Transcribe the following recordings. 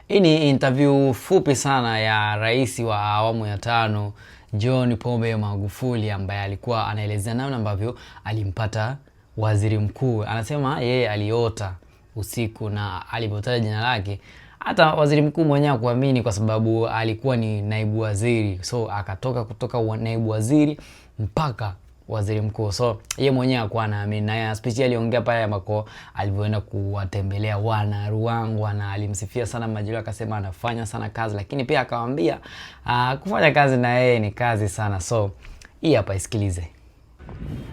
Hii ni interview fupi sana ya rais wa awamu ya 5 John Pombe Magufuli, ambaye alikuwa anaelezea namna ambavyo alimpata waziri mkuu. Anasema yeye aliota usiku na alipotaja jina lake hata waziri mkuu mwenyewe kuamini, kwa sababu alikuwa ni naibu waziri. So akatoka kutoka naibu waziri mpaka waziri mkuu. So yeye mwenyewe alikuwa anaamini, na speech aliongea pale ambako alivyoenda kuwatembelea wana Ruangwa, na alimsifia sana Majaliwa, akasema anafanya sana kazi, lakini pia akamwambia kufanya kazi na yeye ni kazi sana. So hii hapa isikilize.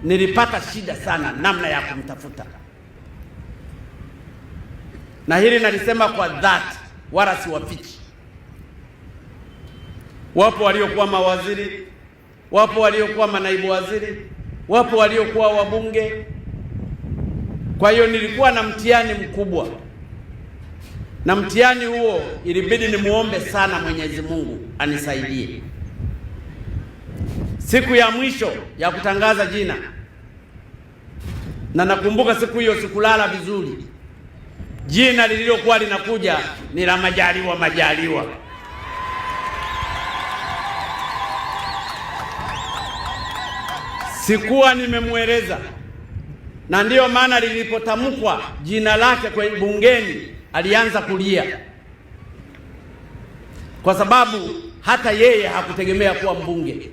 Nilipata shida sana namna ya kumtafuta, na hili nalisema kwa dhati, wala siwafichi. Wapo waliokuwa mawaziri, wapo waliokuwa manaibu waziri, wapo waliokuwa wabunge. Kwa hiyo nilikuwa na mtihani mkubwa, na mtihani huo ilibidi nimuombe sana Mwenyezi Mungu anisaidie. Siku ya mwisho ya kutangaza jina, na nakumbuka siku hiyo sikulala vizuri, jina lililokuwa linakuja ni la Majaliwa. Sikuwa nimemweleza, na ndiyo maana lilipotamkwa jina lake kwa bungeni alianza kulia, kwa sababu hata yeye hakutegemea kuwa mbunge,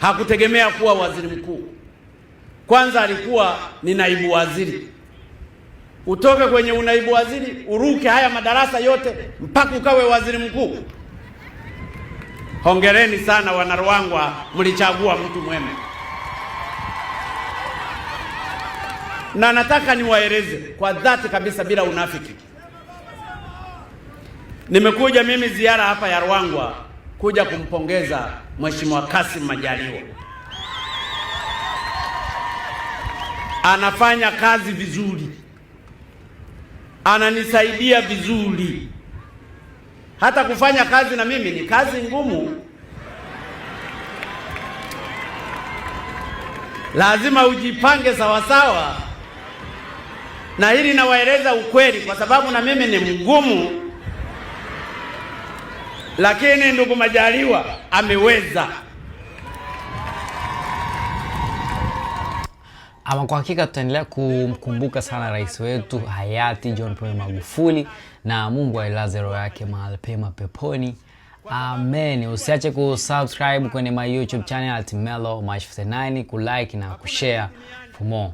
hakutegemea kuwa waziri mkuu. Kwanza alikuwa ni naibu waziri. Utoke kwenye unaibu waziri uruke haya madarasa yote mpaka ukawe waziri mkuu. Hongereni sana wana Ruangwa, mlichagua mtu mwema. Na nataka niwaeleze kwa dhati kabisa, bila unafiki, nimekuja mimi ziara hapa ya Ruangwa kuja kumpongeza Mheshimiwa Kassim Majaliwa. Anafanya kazi vizuri, ananisaidia vizuri. Hata kufanya kazi na mimi ni kazi ngumu, lazima ujipange sawasawa. Na hili nawaeleza ukweli, kwa sababu na mimi ni mgumu, lakini ndugu Majaliwa ameweza. Ama kwa hakika tutaendelea kumkumbuka sana rais wetu hayati John Pombe Magufuli, na Mungu ailaze roho yake mahali pema peponi. Amen. Usiache kusubscribe kwenye my YouTube channel @Melo_59, kulike na kushare for more.